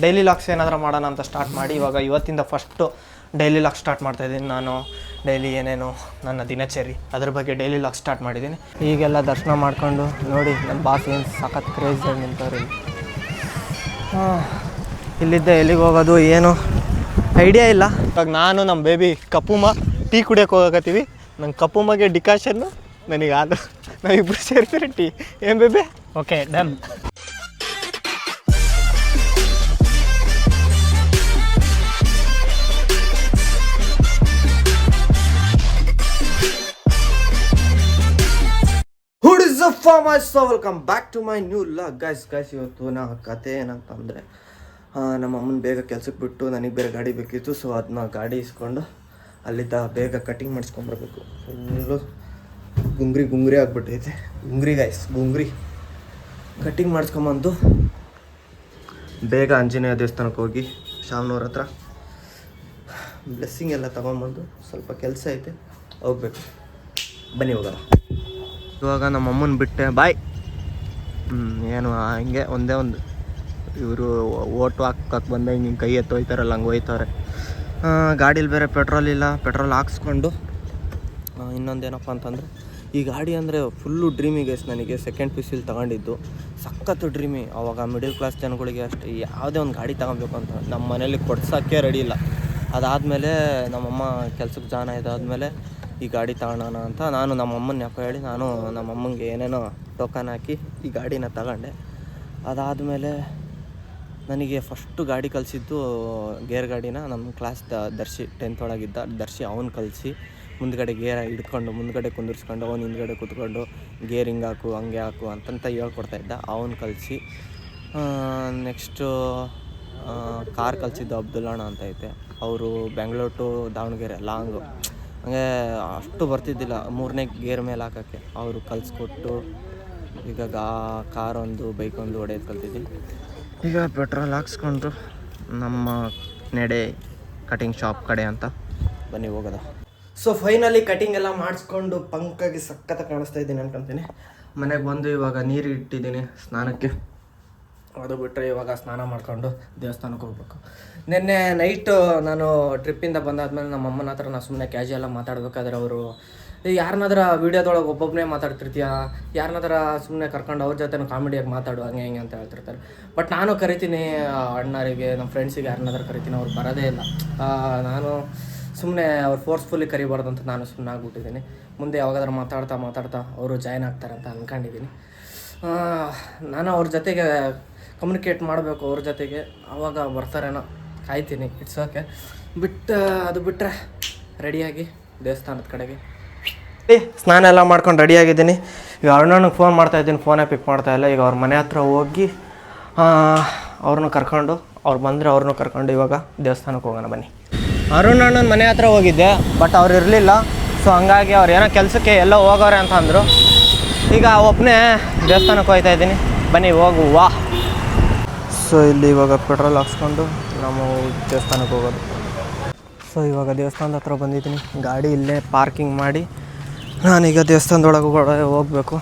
Daily logs ಏನಾದರೂ ಮಾಡೋಣ ಅಂತ ಸ್ಟಾರ್ಟ್ ಮಾಡಿ ಇವತ್ತಿಂದ ಫಸ್ಟು ಡೈಲಿ ಲಾಗ್ ಸ್ಟಾರ್ಟ್ ಮಾಡ್ತಾಯಿದ್ದೀನಿ. ನಾನು ಡೈಲಿ ಏನೇನು ನನ್ನ ದಿನಚರಿ ಅದ್ರ ಬಗ್ಗೆ ಡೈಲಿ ಲಾಗ್ ಸ್ಟಾರ್ಟ್ ಮಾಡಿದ್ದೀನಿ. ಈಗೆಲ್ಲ ದರ್ಶನ ಮಾಡಿಕೊಂಡು ನೋಡಿ ನಮ್ಮ ಬಾಸ್ ಏನು ಸಖತ್ ಕ್ರೇಜಿಯಾಗಿ ನಿಂತವ್ರಿ. ಇಲ್ಲಿದ್ದ ಎಲ್ಲಿಗೆ ಹೋಗೋದು ಏನು ಐಡಿಯಾ ಇಲ್ಲ. ಇವಾಗ ನಾನು ನಮ್ಮ ಬೇಬಿ ಕಪ್ಪುಮ್ಮ ಟೀ ಕುಡಿಯೋಕೆ ಹೋಗಕತ್ತೀವಿ. ನಂಗೆ ಕಪ್ಪುಮ್ಮಗೆ ಡಿಕಾಷನ್ನು ನನಗೆ ಅದು ನಾವಿಬ್ಬರು ಸೇರ್ತೀರಿ ಟೀ. ಏನು baby? Okay done. Welcome back to my new vlog. Guys ಇವತ್ತು ನಾ ಕತೆ ಏನಂತಂದರೆ, ನಮ್ಮ ಅಮ್ಮನ ಬೇಗ ಕೆಲ್ಸಕ್ಕೆ ಬಿಟ್ಟು ನನಗೆ ಬೇರೆ ಗಾಡಿ ಬೇಕಿತ್ತು. ಸೊ ಅದನ್ನ ಗಾಡಿ ಇಸ್ಕೊಂಡು ಅಲ್ಲಿದ್ದ ಬೇಗ ಕಟಿಂಗ್ ಮಾಡಿಸ್ಕೊಂಬರ್ಬೇಕು. ಫುಲ್ಲು ಗುಂಗ್ರಿ ಆಗಿಬಿಟ್ಟೈತೆ. ಗುಂಗ್ರಿ ಕಟಿಂಗ್ ಮಾಡಿಸ್ಕೊಂಬಂದು ಬೇಗ ಆಂಜನೇಯ ದೇವಸ್ಥಾನಕ್ಕೆ ಹೋಗಿ ಶಾಮನೂರ ಹತ್ರ ಬ್ಲೆಸ್ಸಿಂಗ್ ಎಲ್ಲ ತೊಗೊಂಬಂದು ಸ್ವಲ್ಪ ಕೆಲಸ ಐತೆ, ಹೋಗ್ಬೇಕು. ಬನ್ನಿ ಹೋಗೋಣ. ಇವಾಗ ನಮ್ಮ ಅಮ್ಮನ ಬಿಟ್ಟೆ ಬಾಯ್. ಏನು ಹಿಂಗೆ ಒಂದೇ ಒಂದು ಇವರು ಓಟು ಹಾಕಕ್ಕೆ ಬಂದಾಗ ಹಿಂಗೆ ಕೈ ಎತ್ತೋಯ್ತಾರಲ್ಲ ಹಂಗೆ ಹೋಯ್ತವ್ರೆ. ಗಾಡೀಲಿ ಬೇರೆ ಪೆಟ್ರೋಲ್ ಇಲ್ಲ. ಪೆಟ್ರೋಲ್ ಹಾಕ್ಸ್ಕೊಂಡು ಇನ್ನೊಂದೇನಪ್ಪ ಅಂತಂದರೆ, ಈ ಗಾಡಿ ಅಂದರೆ ಫುಲ್ಲು ಡ್ರೀಮಿಗೆ ನನಗೆ ಸೆಕೆಂಡ್ PUC ತೊಗೊಂಡಿದ್ದು ಸಖತ್ತು ಡ್ರೀಮಿ. ಆವಾಗ ಮಿಡಲ್ ಕ್ಲಾಸ್ ಜನಗಳಿಗೆ ಅಷ್ಟೇ ಯಾವುದೇ ಒಂದು ಗಾಡಿ ತೊಗೊಬೇಕು ಅಂತ ನಮ್ಮ ಮನೇಲಿ ಕೊಡ್ಸೋಕ್ಕೆ ರೆಡಿ ಇಲ್ಲ. ಅದಾದಮೇಲೆ ನಮ್ಮಮ್ಮ ಕೆಲ್ಸಕ್ಕೆ ಜಾಯ್ನ್ ಆದಾದಮೇಲೆ ಈ ಗಾಡಿ ತಗೊಳ್ಳೋಣ ಅಂತ ನಾನು ನಮ್ಮಮ್ಮನ ನೆಪ ಹೇಳಿ ನಾನು ನಮ್ಮಮ್ಮಂಗೆ ಏನೇನೋ ಟೋಕನ್ ಹಾಕಿ ಈ ಗಾಡಿನ ತಗೊಂಡೆ. ಅದಾದಮೇಲೆ ನನಗೆ ಫಸ್ಟು ಗಾಡಿ ಕಲಿಸಿದ್ದು ಗೇರ್ ಗಾಡಿನ ನಮ್ಮ ಕ್ಲಾಸ್ ದರ್ಶಿ 10th ಒಳಗಿದ್ದ ದರ್ಶಿ ಅವನು ಕಲಿಸಿ ಮುಂದ್ಗಡೆ ಗೇರ್ ಹಿಡ್ಕೊಂಡು ಮುಂದ್ಗಡೆ ಕುಂದಿರ್ಸ್ಕೊಂಡು ಅವ್ನು ಹಿಂದ್ಗಡೆ ಕೂತ್ಕೊಂಡು ಗೇರ್ ಹಿಂಗೆ ಹಾಕು ಹಂಗೆ ಹಾಕು ಅಂತಂತ ಹೇಳ್ಕೊಡ್ತಾಯಿದ್ದ. ಅವನು ಕಲಿಸಿ ನೆಕ್ಸ್ಟು ಕಾರ್ ಕಲಿಸಿದ್ದು ಅಬ್ದುಲ್ಲಣ್ಣ ಅಂತ ಐತೆ. ಅವರು ಬೆಂಗಳೂರು ಟು ದಾವಣಗೆರೆ ಲಾಂಗು, ಹಂಗೆ ಅಷ್ಟು ಬರ್ತಿದ್ದಿಲ್ಲ 3ನೇ ಗೇರ್ ಮೇಲೆ ಹಾಕೋಕ್ಕೆ. ಅವರು ಕಲಿಸ್ಕೊಟ್ಟು ಈಗ ಕಾರೊಂದು ಬೈಕೊಂದು ಹೊಡೆಯೋದು ಕಲ್ತಿದ್ದೀನಿ. ಈಗ ಪೆಟ್ರೋಲ್ ಹಾಕ್ಸ್ಕೊಂಡು ನಮ್ಮ ನಡೆ ಕಟಿಂಗ್ ಶಾಪ್ ಕಡೆ ಅಂತ ಬನ್ನಿ ಹೋಗೋದ. ಸೊ ಫೈನಲಿ ಕಟಿಂಗ್ ಎಲ್ಲ ಮಾಡಿಸ್ಕೊಂಡು ಪಂಕಾಗಿ ಸಖತ್ತಾಗಿ ಕಾಣಿಸ್ತಾ ಇದ್ದೀನಿ ಅನ್ಕೊತೀನಿ. ಮನೆಗೆ ಬಂದು ಇವಾಗ ನೀರು ಇಟ್ಟಿದ್ದೀನಿ ಸ್ನಾನಕ್ಕೆ. ಅದು ಬಿಟ್ಟರೆ ಇವಾಗ ಸ್ನಾನ ಮಾಡಿಕೊಂಡು ದೇವಸ್ಥಾನಕ್ಕೆ ಹೋಗ್ಬೇಕು. ನಿನ್ನೆ ನೈಟು ನಾನು ಟ್ರಿಪ್ಪಿಂದ ಬಂದಾದ್ಮೇಲೆ ನಮ್ಮ ಅಮ್ಮನ ಹತ್ರ ನಾನು ಸುಮ್ಮನೆ ಕ್ಯಾಶುಯಲ್ ಮಾತಾಡ್ಬೇಕಾದ್ರೆ ಅವರು ಯಾರನ್ನಾದ್ರ ವೀಡಿಯೋದೊಳಗೆ ಒಬ್ಬೊಬ್ಬನೇ ಮಾತಾಡ್ತಿರ್ತೀಯ, ಯಾರನ್ನಾದ್ರ ಸುಮ್ಮನೆ ಕರ್ಕೊಂಡು ಅವ್ರ ಜೊತೆ ಕಾಮಿಡಿಯಾಗಿ ಮಾತಾಡು ಹಂಗೆ ಹಿಂಗೆ ಅಂತ ಹೇಳ್ತಿರ್ತಾರೆ. ಬಟ್ ನಾನು ಕರಿತೀನಿ ಅಣ್ಣರಿಗೆ, ನಮ್ಮ ಫ್ರೆಂಡ್ಸಿಗೆ ಯಾರನ್ನಾದ್ರೂ ಕರಿತೀನಿ, ಅವ್ರು ಬರೋದೇ ಇಲ್ಲ. ನಾನು ಸುಮ್ಮನೆ ಅವ್ರು ಫೋರ್ಸ್ಫುಲ್ಲಿ ಕರಿಬಾರ್ದು ಅಂತ ನಾನು ಸುಮ್ಮನೆ ಆಗ್ಬಿಟ್ಟಿದ್ದೀನಿ. ಮುಂದೆ ಯಾವಾಗಾದ್ರೂ ಮಾತಾಡ್ತಾ ಅವರು ಜಾಯ್ನ್ ಆಗ್ತಾರೆ ಅಂತ ಅಂದ್ಕೊಂಡಿದ್ದೀನಿ. ನಾನು ಅವ್ರ ಜೊತೆಗೆ ಕಮ್ಯುನಿಕೇಟ್ ಮಾಡಬೇಕು, ಅವ್ರ ಜೊತೆಗೆ ಆವಾಗ ಬರ್ತಾರೇನೋ ಕಾಯ್ತೀನಿ. It's okay. ಅದು ಬಿಟ್ಟರೆ ರೆಡಿಯಾಗಿ ದೇವಸ್ಥಾನದ ಕಡೆಗೆ ಸ್ನಾನ ಎಲ್ಲ ಮಾಡ್ಕೊಂಡು ರೆಡಿಯಾಗಿದ್ದೀನಿ. ಈಗ ಅಣ್ಣನಿಗೆ ಫೋನ್ ಮಾಡ್ತಾಯಿದ್ದೀನಿ, ಫೋನೇ ಪಿಕ್ ಮಾಡ್ತಾಯಿಲ್ಲ. ಈಗ ಅವ್ರ ಮನೆ ಹತ್ರ ಹೋಗಿ ಅವ್ರನ್ನೂ ಕರ್ಕೊಂಡು, ಅವ್ರು ಬಂದರೆ ಅವ್ರನ್ನೂ ಕರ್ಕೊಂಡು ಇವಾಗ ದೇವಸ್ಥಾನಕ್ಕೆ ಹೋಗೋಣ ಬನ್ನಿ. ಅರುಣ್ ಅಣ್ಣನ ಮನೆ ಹತ್ರ ಹೋಗಿದ್ದೆ, ಬಟ್ ಅವ್ರು ಇರಲಿಲ್ಲ. ಸೊ ಹಂಗಾಗಿ ಅವ್ರು ಏನೋ ಕೆಲಸಕ್ಕೆ ಎಲ್ಲ ಹೋಗೋರೆ ಅಂತ ಅಂದರು. ಈಗ ಒಬ್ಬನೇ ದೇವಸ್ಥಾನಕ್ಕೆ ಹೋಗ್ತಾ ಇದ್ದೀನಿ, ಬನ್ನಿ ಹೋಗುವ. ಸೊ ಇಲ್ಲಿ ಇವಾಗ ಪೆಟ್ರೋಲ್ ಹಾಕ್ಸ್ಕೊಂಡು ನಾವು ದೇವಸ್ಥಾನಕ್ಕೆ ಹೋಗೋದು. ಸೊ ಇವಾಗ ದೇವಸ್ಥಾನದ ಹತ್ರ ಬಂದಿದ್ದೀನಿ. ಗಾಡಿ ಇಲ್ಲೇ ಪಾರ್ಕಿಂಗ್ ಮಾಡಿ ನಾನೀಗ ದೇವಸ್ಥಾನದೊಳಗೆ ಹೋಗಬೇಕು.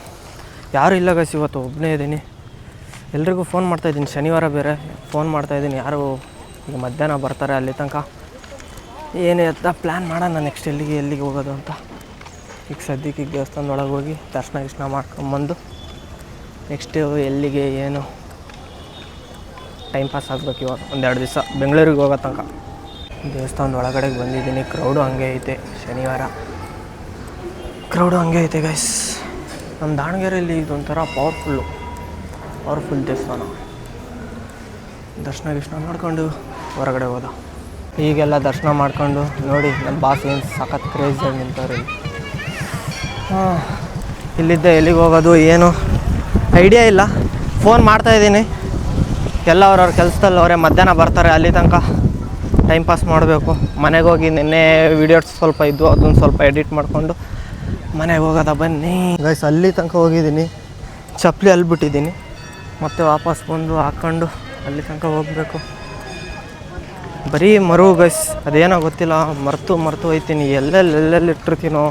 ಯಾರೂ ಇಲ್ಲ ಗೈಸ್, ಇವತ್ತು ಒಬ್ಬನೇ ಇದ್ದೀನಿ. ಎಲ್ರಿಗೂ ಫೋನ್ ಮಾಡ್ತಾಯಿದ್ದೀನಿ, ಶನಿವಾರ ಬೇರೆ ಫೋನ್ ಮಾಡ್ತಾಯಿದ್ದೀನಿ. ಯಾರು ಈಗ ಮಧ್ಯಾಹ್ನ ಬರ್ತಾರೆ, ಅಲ್ಲಿ ತನಕ ಏನೇ ಅಂತ ಪ್ಲ್ಯಾನ್ ಮಾಡೋಣ ನೆಕ್ಸ್ಟ್ ಎಲ್ಲಿಗೆ ಹೋಗೋದು ಅಂತ. ಈಗ ಸದ್ಯಕ್ಕೆ ಈಗ ದೇವಸ್ಥಾನದೊಳಗೆ ಹೋಗಿ ದರ್ಶನ ಮಾಡ್ಕೊಂಬಂದು ನೆಕ್ಸ್ಟ್ ಎಲ್ಲಿಗೆ ಏನು ಟೈಮ್ ಪಾಸ್ ಆಗಬೇಕು. ಇವಾಗ 1-2 ದಿವಸ ಬೆಂಗಳೂರಿಗೆ ಹೋಗೋ ತನಕ. ದೇವಸ್ಥಾನದ ಒಳಗಡೆಗೆ ಬಂದಿದ್ದೀನಿ. ಕ್ರೌಡು ಹಂಗೆ ಐತೆ, ಶನಿವಾರ ಕ್ರೌಡು ಹಂಗೆ ಐತೆ ಗೈಸ್. ನಮ್ಮ ದಾವಣಗೆರೆಯಲ್ಲಿ ಇದೊಂಥರ ಪವರ್ಫುಲ್ ದೇವಸ್ಥಾನ. ದರ್ಶನ ಮಾಡ್ಕೊಂಡು ಹೊರಗಡೆ ಹೋದ. ಈಗೆಲ್ಲ ದರ್ಶನ ಮಾಡ್ಕೊಂಡು ನೋಡಿ ನಮ್ಮ ಬಾಸ್ ಏನು ಸಖತ್ ಕ್ರೇಜಿಯಾಗಿ ನಿಂತವ್ರಿ. ಇಲ್ಲಿದ್ದ ಎಲ್ಲಿಗೆ ಹೋಗೋದು ಏನು ಐಡಿಯಾ ಇಲ್ಲ. ಫೋನ್ ಮಾಡ್ತಾಯಿದ್ದೀನಿ, ಎಲ್ಲ ಅವ್ರವ್ರ ಕೆಲಸದಲ್ಲಿ ಅವರೇ. ಮಧ್ಯಾಹ್ನ ಬರ್ತಾರೆ, ಅಲ್ಲಿ ತನಕ ಟೈಮ್ ಪಾಸ್ ಮಾಡಬೇಕು. ಮನೆಗೆ ಹೋಗಿ ನಿನ್ನೆ ವೀಡಿಯೋಸ್ ಸ್ವಲ್ಪ ಇದ್ದು ಅದನ್ನು ಸ್ವಲ್ಪ ಎಡಿಟ್ ಮಾಡಿಕೊಂಡು ಮನೆಗೆ ಹೋಗೋದ ಬನ್ನಿ ಗೈಸ್. ಅಲ್ಲಿ ತನಕ ಹೋಗಿದ್ದೀನಿ, ಚಪ್ಪಲಿ ಅಲ್ಲಿ ಬಿಟ್ಟಿದ್ದೀನಿ, ಮತ್ತೆ ವಾಪಸ್ ಬಂದು ಹಾಕ್ಕೊಂಡು ಅಲ್ಲಿ ತನಕ ಹೋಗಬೇಕು. ಬರೀ ಮರು ಗೈಸ್, ಅದೇನೋ ಗೊತ್ತಿಲ್ಲ, ಮರೆತು ಹೋಯ್ತೀನಿ. ಎಲ್ಲೆಲ್ಲಿ ಇಟ್ಟಿರ್ತೀನೋ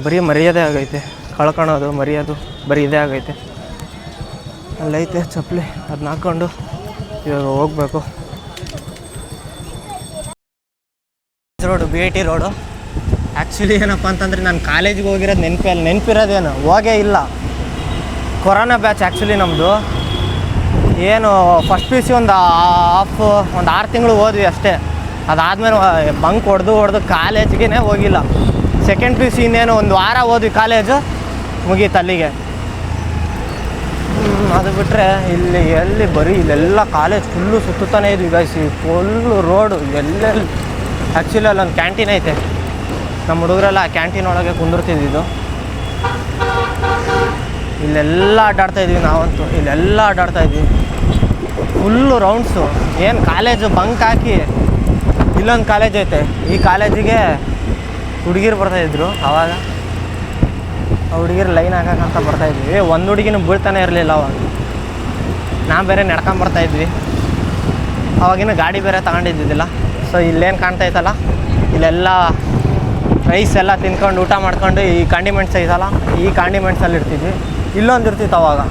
ಬರೀ ಮರ್ಯಾದೆ ಆಗೈತೆ. ಕಳ್ಕೊಳೋದು ಮರೆಯೋದು ಬರೀ ಇದೇ ಆಗೈತೆ. ಅಲ್ಲೈತೆ ಚಪ್ಪಲಿ, ಅದನ್ನ ಹಾಕ್ಕೊಂಡು ಇವಾಗ ಹೋಗಬೇಕು. Road BIT road. ಆ್ಯಕ್ಚುಲಿ ಏನಪ್ಪ ಅಂತಂದರೆ ನಾನು ಕಾಲೇಜಿಗೆ ಹೋಗಿರೋದು ನೆನಪಿರೋದೇನು ಹೋಗೇ ಇಲ್ಲ. ಕೊರೋನಾ ಬ್ಯಾಚ್ ಆ್ಯಕ್ಚುಲಿ ನಮ್ಮದು. ಏನು ಫಸ್ಟ್ PUC ಒಂದು 6 ತಿಂಗಳು ಹೋದ್ವಿ ಅಷ್ಟೇ. ಅದಾದಮೇಲೆ ಬಂಕ್ ಹೊಡೆದು ಕಾಲೇಜಿಗೆ ಹೋಗಿಲ್ಲ. ಸೆಕೆಂಡ್ PUC ಇನ್ನೇನು ಒಂದು ವಾರ ಹೋದ್ವಿ ಕಾಲೇಜು, ಮುಗೀತು ಅಲ್ಲಿಗೆ. ಅದು ಬಿಟ್ಟರೆ ಎಲ್ಲಿ ಬರೀ ಇಲ್ಲೆಲ್ಲ ಕಾಲೇಜ್ ಫುಲ್ಲು ಸುತ್ತಾನೆ ಇದ್ವಿ ಗೈಸ್. ಫುಲ್ಲು ರೋಡು ಎಲ್ಲೆಲ್ಲಿ. ಆ್ಯಕ್ಚುಲಿ ಅಲ್ಲೊಂದು ಕ್ಯಾಂಟೀನ್ ಐತೆ, ನಮ್ಮ ಹುಡುಗರೆಲ್ಲ ಆ ಕ್ಯಾಂಟೀನ್ ಒಳಗೆ ಕುಂದಿರ್ತಿದ್ದಿದ್ದು. ಇಲ್ಲೆಲ್ಲ ಅಡ್ಡಾಡ್ತಾಯಿದ್ವಿ ನಾವಂತೂ, ಇಲ್ಲೆಲ್ಲ ಅಡ್ಡಾಡ್ತಾಯಿದ್ವಿ ಫುಲ್ಲು ರೌಂಡ್ಸು. ಏನು ಕಾಲೇಜು ಬಂಕ್ ಹಾಕಿ ಇಲ್ಲೊಂದು ಕಾಲೇಜ್ ಐತೆ, ಈ ಕಾಲೇಜಿಗೆ ಹುಡುಗಿರು ಬರ್ತಾಯಿದ್ರು ಆವಾಗ. ಆ ಹುಡುಗಿರು ಲೈನ್ ಹಾಕಕ್ಕಂತ ಬರ್ತಾಯಿದ್ವಿ. ಒಂದು ಹುಡುಗಿನೂ ಬೀಳ್ತಾನೆ ಇರಲಿಲ್ಲ ಅವಾಗ. ನಾವು ಬೇರೆ ನಡ್ಕೊಂಬರ್ತಾಯಿದ್ವಿ. ಅವಾಗಿನ ಗಾಡಿ ಬೇರೆ ತಗೊಂಡಿದ್ದಿದ್ದಿಲ್ಲ. ಸೊ ಇಲ್ಲೇನು ಕಾಣ್ತಾಯಿತ್ತಲ್ಲ, ಇಲ್ಲೆಲ್ಲ ರೈಸ್ ಎಲ್ಲ ತಿನ್ಕೊಂಡು ಊಟ ಮಾಡ್ಕೊಂಡು ಈ ಕಾಂಡಿಮೆಂಟ್ಸ್ ಐತಲ್ಲ, ಈ ಕಾಂಡಿಮೆಂಟ್ಸಲ್ಲಿ ಇರ್ತಿದ್ವಿ. ಇಲ್ಲೊಂದು ಇರ್ತಿತ್ತು ಅವಾಗ,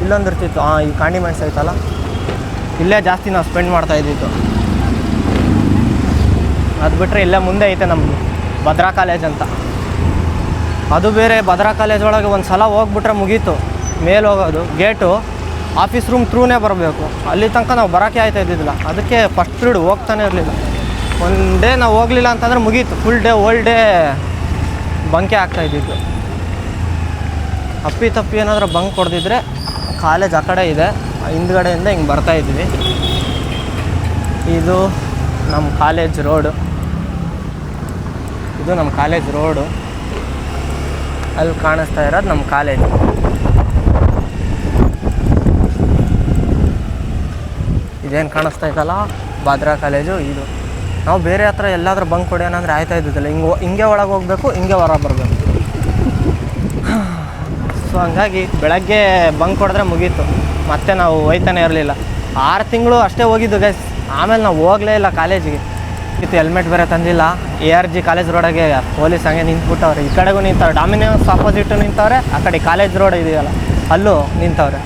ಇಲ್ಲೊಂದು ಇರ್ತಿತ್ತು. ಈ ಕಾಂಡಿಮೆಂಟ್ಸ್ ಐತಲ್ಲ, ಇಲ್ಲೇ ಜಾಸ್ತಿ ನಾವು ಸ್ಪೆಂಡ್ ಮಾಡ್ತಾಯಿದ್ದಿತ್ತು. ಅದು ಬಿಟ್ಟರೆ ಇಲ್ಲೇ ಮುಂದೆ ಐತೆ ನಮ್ಮದು ಭದ್ರಾ ಕಾಲೇಜ್ ಅಂತ. ಅದು ಬೇರೆ ಭದ್ರಾ ಕಾಲೇಜ್ ಒಳಗೆ ಒಂದು ಸಲ ಹೋಗ್ಬಿಟ್ರೆ ಮುಗೀತು. ಮೇಲೆ ಹೋಗೋದು ಗೇಟು ಆಫೀಸ್ ರೂಮ್ ಥ್ರೂನೇ ಬರಬೇಕು. ಅಲ್ಲಿ ತನಕ ನಾವು ಬರೋಕ್ಕೆ ಆಯ್ತಾ ಇದ್ದಿದ್ದಿಲ್ಲ. ಅದಕ್ಕೆ ಫಸ್ಟ್ ಪೀರಿಯಡ್ ಹೋಗ್ತಾನೆ ಇರಲಿಲ್ಲ. ಒಂದು ಡೇ ನಾವು ಹೋಗಲಿಲ್ಲ ಅಂತಂದರೆ ಮುಗೀತು, ಫುಲ್ ಡೇ ಓಲ್ಡ್ ಡೇ ಬಂಕೆ ಆಗ್ತಾಯಿದ್ದಿದ್ದು. ತಪ್ಪಿ ಏನಾದರೂ ಬಂಕ್ ಹೊಡೆದಿದ್ರೆ ಕಾಲೇಜ್ ಆ ಕಡೆ ಇದೆ, ಹಿಂದ್ಗಡೆಯಿಂದ ಹಿಂಗೆ ಬರ್ತಾಯಿದ್ವಿ. ಇದು ನಮ್ಮ ಕಾಲೇಜ್ ರೋಡು, ಇದು ನಮ್ಮ ಕಾಲೇಜ್ ರೋಡು. ಅಲ್ಲಿ ಕಾಣಿಸ್ತಾ ಇರೋದು ನಮ್ಮ ಕಾಲೇಜು. ಇದೇನು ಕಾಣಿಸ್ತಾ ಇತ್ತಲ್ಲ ಭದ್ರಾ ಕಾಲೇಜು ಇದು. ನಾವು ಬೇರೆ ಹತ್ರ ಎಲ್ಲಾದರೂ ಬಂಕ್ ಹೊಡೆಯೋಣ ಅಂದರೆ ಆಯ್ತಾ ಇದ್ದಿದ್ದಿಲ್ಲ. ಹಿಂಗೆ ಒಳಗೆ ಹೋಗಬೇಕು, ಹಿಂಗೆ ಹೊರಗೆ ಬರಬೇಕು. ಸೊ ಹಂಗಾಗಿ ಬೆಳಗ್ಗೆ ಬಂಕ್ ಹೊಡೆದ್ರೆ ಮುಗೀತು, ಮತ್ತೆ ನಾವು ಹೋಯ್ತಾನೆ ಇರಲಿಲ್ಲ. 6 ತಿಂಗಳು ಅಷ್ಟೇ ಹೋಗಿದ್ದು ಗೈಸ್. ಆಮೇಲೆ ನಾವು ಹೋಗಲೇ ಇಲ್ಲ ಕಾಲೇಜಿಗೆ. ಇತ್ತು ಹೆಲ್ಮೆಟ್ ಬೇರೆ ತಂದಿಲ್ಲ. ARG ಕಾಲೇಜ್ ರೋಡಾಗೆ ಪೊಲೀಸ್ ಹಂಗೆ ನಿಂತ್ಬಿಟ್ಟವ್ರೆ. ಈ ಕಡೆಗೂ ನಿಂತವ್ರೆ, ಡಾಮಿನೋಸ್ ಆಪೋಸಿಟು ನಿಂತವ್ರೆ, ಆ ಕಡೆ ಕಾಲೇಜ್ ರೋಡ್ ಇದೆಯಲ್ಲ ಅಲ್ಲೂ ನಿಂತವ್ರೆ.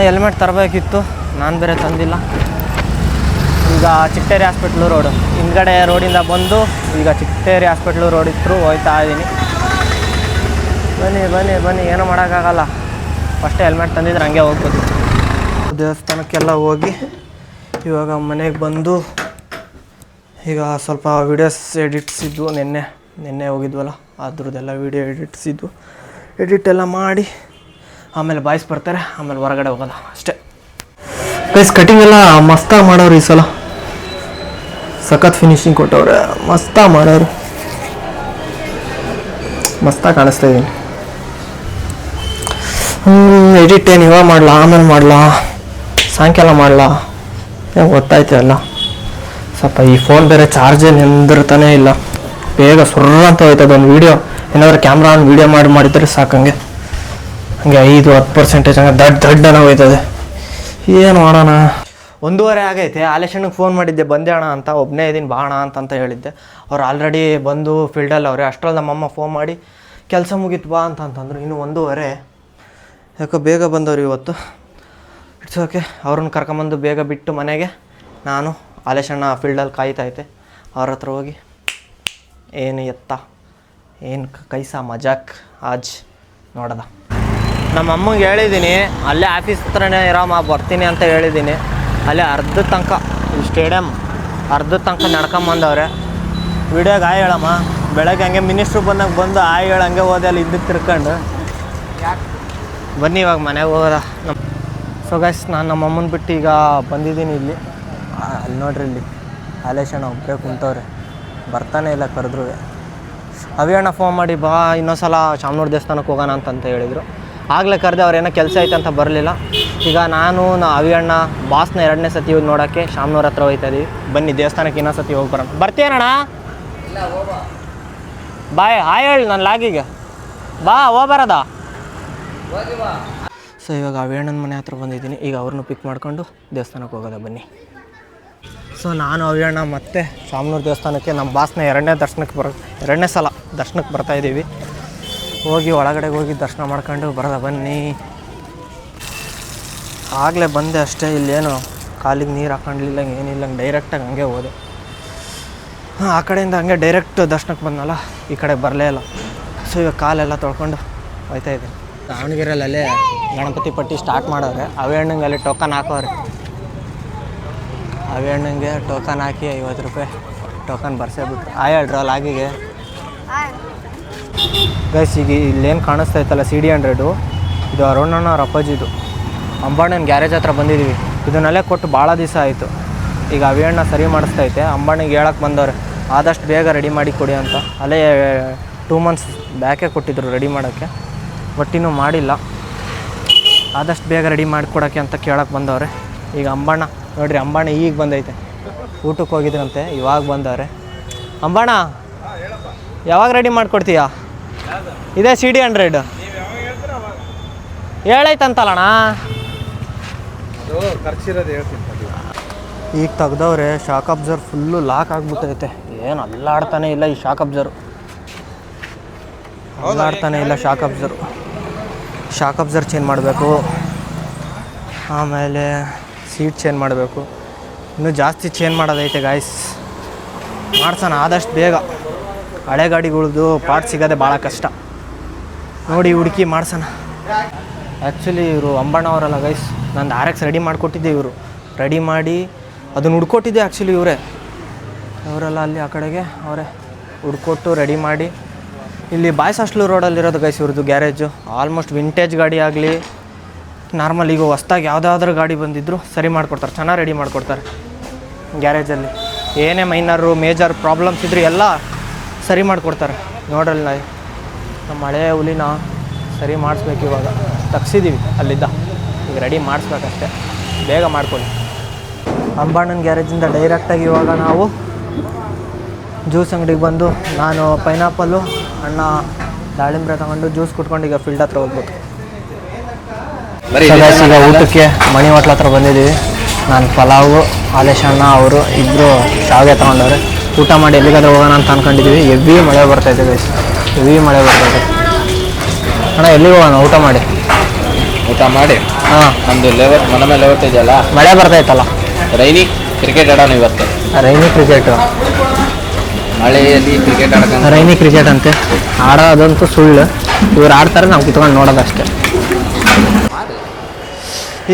ಹೆಲ್ಮೆಟ್ ತರಬೇಕಿತ್ತು, ನಾನು ಬೇರೆ ತಂದಿಲ್ಲ. ಈಗ ಚಿಟ್ಟೇರಿ ಹಾಸ್ಪಿಟ್ಲು ರೋಡು ಹಿಂದ್ಗಡೆ ರೋಡಿಂದ ಬಂದು ಈಗ ಚಿಟ್ಟೇರಿ ಹಾಸ್ಪಿಟ್ಲು ರೋಡ್ ಇತ್ತು ಹೋಗ್ತಾ ಇದ್ದೀನಿ. ಬನ್ನಿ ಏನೂ ಮಾಡೋಕ್ಕಾಗಲ್ಲ. ಫಸ್ಟೇ ಹೆಲ್ಮೆಟ್ ತಂದಿದ್ರೆ ಹಂಗೆ ಹೋಗ್ಬೋದು. ದೇವಸ್ಥಾನಕ್ಕೆಲ್ಲ ಹೋಗಿ ಇವಾಗ ಮನೆಗೆ ಬಂದು ಈಗ ಸ್ವಲ್ಪ ವೀಡಿಯೋಸ್ ಎಡಿಟ್ಸ್ ಇದ್ವು. ನಿನ್ನೆ ಹೋಗಿದ್ವಲ್ಲ ಅದ್ರದ್ದೆಲ್ಲ ವೀಡಿಯೋ ಎಡಿಟ್ ಎಲ್ಲ ಮಾಡಿ ಆಮೇಲೆ ಬಾಯ್ಸ್ ಬರ್ತಾರೆ, ಆಮೇಲೆ ಹೊರಗಡೆ ಹೋಗೋದ ಅಷ್ಟೇ. ಗೈಸ್ ಕಟಿಂಗ್ ಎಲ್ಲ ಮಸ್ತಾಗಿ ಮಾಡೋರು ಈ ಸಲ, ಸಖತ್ ಫಿನಿಶಿಂಗ್ ಕೊಟ್ಟವ್ರೆ, ಮಸ್ತಾಗಿ ಮಾಡೋರು, ಮಸ್ತಾಗಿ ಕಾಣಿಸ್ತಾ ಇದ್ದೀನಿ. ಎಡಿಟ್ ಏನು ಇವಾಗ ಮಾಡಲ, ಆಮೇಲೆ ಮಾಡಲ, ಸಾಯಂಕಾಲ ಮಾಡಲ, ಗೊತ್ತಾಯ್ತಲ್ಲ. ಸ್ವಲ್ಪ ಈ ಫೋನ್ ಬೇರೆ ಚಾರ್ಜೇ ನಿಂದಿರ್ತಾನೆ ಇಲ್ಲ, ಬೇಗ ಸುರ್ರ ಅಂತ ಹೋಯ್ತದೆ. ಒಂದು ವೀಡಿಯೋ ಏನಾದರೂ ಕ್ಯಾಮ್ರಾ ಆನ್ ವೀಡಿಯೋ ಮಾಡಿದ್ರೆ ಸಾಕಂಗೆ ಹಂಗೆ 5-10% ಹಂಗೆ ದಡ್ಡನ ಹೋಯ್ತದೆ. ಏನು ಮಾಡೋಣ. 1:30 ಆಗೈತೆ. ಆಲೇಶನಿಗೆ ಫೋನ್ ಮಾಡಿದ್ದೆ ಬಂದೆ ಅಣ್ಣ ಅಂತ, ಒಬ್ಬನೇ ಇದ್ದೀನಿ ಬಾ ಅಣ್ಣ ಅಂತ ಹೇಳಿದ್ದೆ. ಅವ್ರು ಆಲ್ರೆಡಿ ಬಂದು ಫೀಲ್ಡಲ್ಲಿ ಅವರೇ. ಅಷ್ಟರಲ್ಲಿ ನಮ್ಮಮ್ಮ ಫೋನ್ ಮಾಡಿ ಕೆಲಸ ಮುಗೀತು ಬಾ ಅಂತಂತಂದ್ರು. ಇನ್ನು 1:30 ಯಾಕೋ ಬೇಗ ಬಂದವ್ರು ಇವತ್ತು. It's okay. ಅವ್ರನ್ನ ಕರ್ಕೊಂಬಂದು ಬೇಗ ಬಿಟ್ಟು ಮನೆಗೆ ನಾನು ಆಲೇಶಣ್ಣ ಫೀಲ್ಡಲ್ಲಿ ಕಾಯ್ತೈತೆ. ಅವ್ರ ಹತ್ರ ಹೋಗಿ ಏನು ಕೈಸಾ ಮಜಾಕ್ ಆಜ್ ನೋಡೋದ. ನಮ್ಮ ಅಮ್ಮಗೆ ಹೇಳಿದ್ದೀನಿ ಅಲ್ಲೇ ಆಫೀಸ್ ಹತ್ರನೇ ಇರಾಮ ಬರ್ತೀನಿ ಅಂತ ಹೇಳಿದ್ದೀನಿ. ಅಲ್ಲೇ ಅರ್ಧ ತನಕ ಸ್ಟೇಡಿಯಮ್ ಅರ್ಧ ತನಕ ನಡ್ಕೊಂಬಂದವ್ರೆ. ವಿಡಿಯೋಗೆ ಆಯ್ ಹೇಳಮ್ಮ, ಬೆಳಗ್ಗೆ ಹಂಗೆ ಮಿನಿಸ್ಟ್ರು ಬಂದಾಗ ಬಂದು ಆಯ್ ಹೇಳ ಹಂಗೆ ಹೋದೆ ಅಲ್ಲಿ ಇದ್ದಕ್ಕೆ ತಿರ್ಕೊಂಡು. ಬನ್ನಿ ಇವಾಗ ಮನೆಗೆ ಹೋಗೋದ. ಸೊ ಗೈಸ್ ನಾನು ನಮ್ಮ ಅಮ್ಮನ ಬಿಟ್ಟು ಈಗ ಬಂದಿದ್ದೀನಿ ಇಲ್ಲಿ. ಅಲ್ಲಿ ನೋಡ್ರಿ, ಇಲ್ಲಿ ಆಲೇಶಣ್ಣ ಒಬ್ಬರೇ ಕುಂತವ್ರೆ, ಬರ್ತಾನೆ ಇಲ್ಲ ಕರೆದ್ರು. ಅವಿಯಣ್ಣ ಫೋನ್ ಮಾಡಿ ಬಾ ಇನ್ನೊಂದ್ಸಲ ಶಾಮನೂರು ದೇವಸ್ಥಾನಕ್ಕೆ ಹೋಗೋಣ ಅಂತ ಹೇಳಿದರು. ಆಗಲೇ ಕರೆದೆ, ಅವ್ರೇನೋ ಕೆಲಸ ಐತೆ ಅಂತ ಬರಲಿಲ್ಲ. ಈಗ ನಾನು ಅವಿಯಣ್ಣ ಬಾಸ್ನ 2ನೇ ಸತಿ ಹೋಗಿ ನೋಡೋಕ್ಕೆ ಶಾಮನೂರು ಹತ್ರ ಹೋಗ್ತಾ ಇದೀವಿ. ಬನ್ನಿ ದೇವಸ್ಥಾನಕ್ಕೆ ಇನ್ನೊಂದು ಸತಿ ಹೋಗಿ ಬರೋಣ. ಬರ್ತೀಯಣ್ಣ? ಬಾಯ್ ಹಾಯ್ ಹೇಳಿ ನನ್ನ ಲಾಗಿಗೆ ಬಾ ಹೋಗ್ಬಾರದ. ಸೊ ಇವಾಗ ಅವಿಯಣ್ಣನ ಮನೆ ಹತ್ರ ಬಂದಿದ್ದೀನಿ. ಈಗ ಅವ್ರನ್ನೂ ಪಿಕ್ ಮಾಡ್ಕೊಂಡು ದೇವಸ್ಥಾನಕ್ಕೆ ಹೋಗೋದ ಬನ್ನಿ. ಸೊ ನಾನು ಅವಿಯಣ್ಣ ಮತ್ತೆ ಶಾಮನೂರು ದೇವಸ್ಥಾನಕ್ಕೆ ನಮ್ಮ ಬಾಸ್ನ 2ನೇ ಸಲ ದರ್ಶನಕ್ಕೆ ಬರ್ತಾಯಿದ್ದೀವಿ. ಹೋಗಿ ಒಳಗಡೆ ಹೋಗಿ ದರ್ಶನ ಮಾಡ್ಕೊಂಡು ಬರೋದ ಬನ್ನಿ. ಆಗಲೇ ಬಂದೆ ಅಷ್ಟೇ. ಇಲ್ಲೇನು ಕಾಲಿಗೆ ನೀರು ಹಾಕೊಂಡಿಲ್ಲ ಏನಿಲ್ಲ ಡೈರೆಕ್ಟಾಗಿ ಹಂಗೆ ಹೋದೆ. ಆ ಕಡೆಯಿಂದ ಹಂಗೆ ಡೈರೆಕ್ಟ್ ದರ್ಶನಕ್ಕೆ ಬಂದನಲ್ಲ, ಈ ಕಡೆ ಬರಲೇ ಇಲ್ಲ. ಸೊ ಇವಾಗ ಕಾಲೆಲ್ಲ ತೊಳ್ಕೊಂಡು ಹೋಯ್ತಾ ಇದ್ದೀನಿ. ದಾವಣಗೆರೆಯಲ್ಲೇ ಗಣಪತಿ ಪಟ್ಟಿ ಸ್ಟಾರ್ಟ್ ಮಾಡವ್ರೆ. ಅವೇ ಹಣ್ಣಂಗೆ ಅಲ್ಲಿ ಟೋಕನ್ ಹಾಕೋರೆ. ಅವೇ ಹಣ್ಣಂಗೆ ಟೋಕನ್ ಹಾಕಿ 50 ರೂಪಾಯಿ ಟೋಕನ್ ಬರ್ಸೇ ಬಿಟ್ರು. ಹೇಳ್ರ ಲಾಗಿಗೆ ಗೈಸ್. ಈಗ ಇಲ್ಲೇನು ಕಾಣಿಸ್ತಾ ಇತ್ತಲ್ಲ CD100, ಇದು ಅರುಣಣ್ಣ ಅವ್ರ ಅಪ್ಪಾಜಿದು. ಅಂಬಣ್ಣನ ಗ್ಯಾರೇಜ್ ಹತ್ರ ಬಂದಿದ್ದೀವಿ. ಇದನ್ನೆಲ್ಲೇ ಕೊಟ್ಟು ಭಾಳ ದಿವಸ ಆಯಿತು. ಈಗ ಅವಿಯಣ್ಣ ಸರಿ ಮಾಡಿಸ್ತೈತೆ. ಅಂಬಣ್ಣಗೆ ಹೇಳಕ್ಕೆ ಬಂದವ್ರೆ ಆದಷ್ಟು ಬೇಗ ರೆಡಿ ಮಾಡಿ ಕೊಡಿ ಅಂತ. ಅಲ್ಲೇ 2 ಮಂತ್ಸ್ ಬ್ಯಾಕೆ ಕೊಟ್ಟಿದ್ರು ರೆಡಿ ಮಾಡೋಕ್ಕೆ, ಬಟ್ ಇನ್ನೂ ಮಾಡಿಲ್ಲ. ಆದಷ್ಟು ಬೇಗ ರೆಡಿ ಮಾಡಿಕೊಡೋಕ್ಕೆ ಅಂತ ಕೇಳಕ್ಕೆ ಬಂದವ್ರೆ. ಈಗ ಅಂಬಣ್ಣ ನೋಡಿರಿ, ಅಂಬಣ್ಣ ಈಗ ಬಂದೈತೆ. ಊಟಕ್ಕೆ ಹೋಗಿದ್ರಂತೆ, ಇವಾಗ ಬಂದವ್ರೆ. ಅಂಬಣ್ಣ ಯಾವಾಗ ರೆಡಿ ಮಾಡಿಕೊಡ್ತೀಯಾ? ಇದೇ CD100 ಹೇಳೈತಂತಲ್ಲಣ್ಣ. ಈಗ ತೆಗ್ದವ್ರೆ. ಶಾಕ್ ಅಬ್ಸರ್ವ್ ಫುಲ್ಲು ಲಾಕ್ ಆಗಿಬಿಟ್ಟೈತೆ. ಏನು ಅಲ್ಲಾಡ್ತಾನೆ ಇಲ್ಲ ಈ ಶಾಕ್ ಅಬ್ಸರ್ವ್, ಅಲ್ಲಾಡ್ತಾನೆ ಇಲ್ಲ shock absorb. Shock absorb change ಮಾಡಬೇಕು, ಆಮೇಲೆ ಸೀಟ್ ಚೇಂಜ್ ಮಾಡಬೇಕು. ಇನ್ನೂ ಜಾಸ್ತಿ ಚೇಂಜ್ ಮಾಡೋದೈತೆ ಗಾಯ್ಸ್. ಮಾಡ್ಸೋಣ ಆದಷ್ಟು ಬೇಗ. ಹಳೆ ಗಾಡಿಗಳ್ದು ಪಾರ್ಟ್ ಸಿಗೋದೆ ಭಾಳ ಕಷ್ಟ. ನೋಡಿ ಹುಡುಕಿ ಮಾಡ್ಸೋಣ. ಆ್ಯಕ್ಚುಲಿ ಇವರು ಅಂಬಣ್ಣ ಅವರಲ್ಲ ಗೈಸ್, ನಂದು RX ರೆಡಿ ಮಾಡಿಕೊಟ್ಟಿದ್ದೆ. ಇವರು ರೆಡಿ ಮಾಡಿ ಅದನ್ನು ಹುಡ್ಕೊಟ್ಟಿದ್ದೆ ಆ್ಯಕ್ಚುಲಿ ಇವರೇ. ಅವರೆಲ್ಲ ಅಲ್ಲಿ ಆ ಕಡೆಗೆ ಅವರೇ ಹುಡ್ಕೊಟ್ಟು ರೆಡಿ ಮಾಡಿ. ಇಲ್ಲಿ ಬಾಯ್ಸ್ ಹಾಸ್ಟ್ಲು ರೋಡಲ್ಲಿರೋದು ಗೈಸ್ ಇವ್ರದ್ದು ಗ್ಯಾರೇಜು. ಆಲ್ಮೋಸ್ಟ್ ವಿಂಟೇಜ್ ಗಾಡಿ ಆಗಲಿ, ನಾರ್ಮಲ್ ಈಗ ಹೊಸ್ದಾಗಿ ಯಾವುದಾದ್ರೂ ಗಾಡಿ ಬಂದಿದ್ದರೂ ಸರಿ ಮಾಡಿಕೊಡ್ತಾರೆ, ಚೆನ್ನಾಗಿ ರೆಡಿ ಮಾಡಿಕೊಡ್ತಾರೆ ಗ್ಯಾರೇಜಲ್ಲಿ. ಏನೇ ಮೈನರು ಮೇಜರ್ ಪ್ರಾಬ್ಲಮ್ಸ್ ಇದ್ದರೂ ಎಲ್ಲ ಸರಿ ಮಾಡಿಕೊಡ್ತಾರೆ. ನೋಡ್ರಲ್ಲ ನಮ್ಮ ಹಳೇ ಹುಲಿನ ಸರಿ ಮಾಡಿಸ್ಬೇಕು. ಇವಾಗ ತಗ್ಸಿದ್ದೀವಿ ಅಲ್ಲಿದ್ದ, ಈಗ ರೆಡಿ ಮಾಡಿಸ್ಬೇಕಷ್ಟೆ, ಬೇಗ ಮಾಡ್ಕೊಳ್ಳಿ. ಅಂಬಣ್ಣನ ಗ್ಯಾರೇಜಿಂದ ಡೈರೆಕ್ಟಾಗಿ ಇವಾಗ ನಾವು ಜ್ಯೂಸ್ ಅಂಗಡಿಗೆ ಬಂದು, ನಾನು ಪೈನಾಪಲ್ಲು, ಅಣ್ಣ ದಾಳಿಂಬ್ರೆ ತೊಗೊಂಡು ಜ್ಯೂಸ್ ಕುಟ್ಕೊಂಡು ಈಗ ಫೀಲ್ಡ್ ಹತ್ರ ಹೋಗ್ಬೇಕು. ಈಗ ಊಟಕ್ಕೆ ಮಣಿ ಹೋಟ್ಲ ಹತ್ರ ಬಂದಿದ್ದೀವಿ. ನಾನು ಪಲಾವು, ಆಲೇಶ್ ಅಣ್ಣ ಅವರು ಇಬ್ಬರು ಶಾವಿಗೆ ತೊಗೊಂಡವ್ರೆ. ಊಟ ಮಾಡಿ ಎಲ್ಲಿಗಾದ್ರೂ ಹೋಗೋಣ ಅಂತ ಅಂದ್ಕೊಂಡಿದ್ದೀವಿ. ಹೆವಿ ಮಳೆ ಬರ್ತೈತೆ ಗೈಸ್, ಹೆವಿ ಮಳೆ ಬರ್ತೈತೆ. ಅಣ್ಣ ಎಲ್ಲಿಗೆ ಹೋಗೋಣ ಊಟ ಮಾಡಿ? ಹಾಂ, ನಮ್ಮದು ಮನೆ ಮೇಲೆ ಇದೆಯಲ್ಲ, ಮಳೆ ಬರ್ತೈತಲ್ಲ. ರೈನಿ ಕ್ರಿಕೆಟ್ ಆಡೋಣ ಇವತ್ತು. ರೈನಿ ಕ್ರಿಕೆಟು, ಮಳೆಯಲ್ಲಿ ಕ್ರಿಕೆಟ್ ಆಡೋಕೆ ರೈನಿ ಕ್ರಿಕೆಟ್ ಅಂತೆ ಆಡೋದಂತೂ ಸುಳ್ಳು. ಇವ್ರು ಆಡ್ತಾರೆ, ನಾವು ಕಿತ್ಕೊಂಡು ನೋಡೋದಷ್ಟೇ.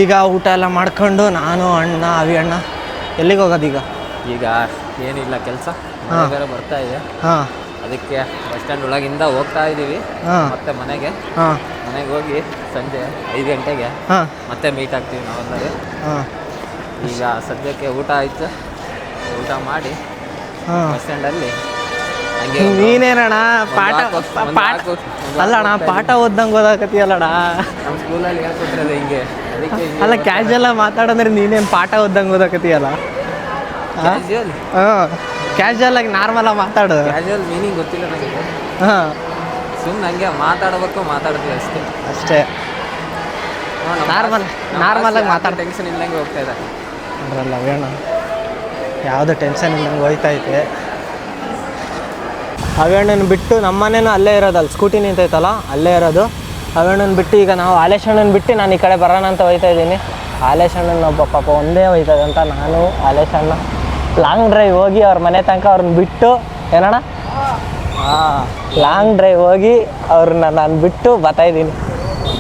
ಈಗ ಊಟ ಎಲ್ಲ ಮಾಡ್ಕೊಂಡು ನಾನು ಅಣ್ಣ ಅವಿ ಅಣ್ಣ ಎಲ್ಲಿಗೆ ಹೋಗೋದು ಈಗ? ಈಗ ಏನಿಲ್ಲ ಕೆಲಸ, ಬೇರೆ ಬರ್ತಾ ಇದೆ. ಹಾಂ, ಅದಕ್ಕೆ ಬಸ್ ಸ್ಟ್ಯಾಂಡ್ ಒಳಗಿಂದ ಹೋಗ್ತಾ ಇದ್ದೀವಿ. ಮತ್ತೆ ಮನೆಗೆ ಹೋಗಿ ಸಂಜೆ 5 ಗಂಟೆಗೆ ಮತ್ತೆ ಮೀಟ್ ಆಗ್ತೀವಿ ನಾವೆಲ್ಲರೂ. ಈಗ ಸದ್ಯಕ್ಕೆ ಊಟ ಆಯ್ತು, ಊಟ ಮಾಡಿ ಬಸ್ ಸ್ಟ್ಯಾಂಡಲ್ಲಿ ಹಂಗೆ. ನೀನೇನಣ್ಣ ಅಲ್ಲಣ್ಣ ಪಾಠ ಓದ್ದಂಗೆ ಓದಾಕತ್ತೀಯಲ್ಲಣ್ಣ. ನಮ್ಮ ಸ್ಕೂಲಲ್ಲಿ ಹೇಳ್ಕೊಟ್ಟಿರೋದು ಹಿಂಗೆ, ಅದಕ್ಕೆ ಅಲ್ಲ ಕ್ಯಾಶುಯಲ್ ಮಾತಾಡೋದ್ರೆ ನೀನೇನು ಪಾಠ ಓದ್ದಂಗೆ ಓದಾಕತ್ತೀಯಲ್ಲ. ಕ್ಯಾಶುಯಲ್ ಆಗಿ ನಾರ್ಮಲ್ ಆಗಿ ಮಾತಾಡು. ಕ್ಯಾಶುಯಲ್ ಮೀನಿಂಗ್ ಗೊತ್ತಿಲ್ಲ ನನಗೆ. ಸುಮ್ಮನೆ ಹಂಗೆ ಮಾತಾಡ್ತೀವಿ ಅಷ್ಟೇ. ನಾರ್ಮಲ್ ಆಗಿ ಮಾತಾಡ, ಟೆನ್ಷನ್ ಇಲ್ಲಂಗೆ ಹೋಗ್ತಾ ಇದೆ. ಅದ್ರಲ್ಲ ಅವೇಣ ಯಾವುದೋ ಟೆನ್ಷನ್ ಇಲ್ಲಂಗೆ ಹೋಯ್ತೈತೆ. ಅವೇಣ್ಣನ ಬಿಟ್ಟು ನಮ್ಮನೇನು ಅಲ್ಲೇ ಇರೋದು, ಅಲ್ಲಿ ಸ್ಕೂಟಿ ನಿಂತೈತಲ್ಲ ಅಲ್ಲೇ ಇರೋದು. ಅವೇಣ್ಣನ ಬಿಟ್ಟು ಈಗ ನಾವು ಆಲೇಶಣ್ಣನ ಬಿಟ್ಟು ನಾನು ಈ ಕಡೆ ಬರೋಣ ಅಂತ ಹೋಯ್ತಾ ಇದ್ದೀನಿ. ಆಲೇಶಣ್ಣನ ಒಬ್ಬ ಪಾಪ ಒಂದೇ ಹೋಯ್ತದೆ ಅಂತ ನಾನು ಆಲೇಶಣ್ಣ ಲಾಂಗ್ ಡ್ರೈವ್ ಹೋಗಿ ಅವ್ರ ಮನೆ ತನಕ ಅವ್ರನ್ನ ಬಿಟ್ಟು, ಏನಣ್ಣ ಲಾಂಗ್ ಡ್ರೈವ್ ಹೋಗಿ ಅವ್ರನ್ನ ನಾನು ಬಿಟ್ಟು ಬರ್ತಾಯಿದ್ದೀನಿ.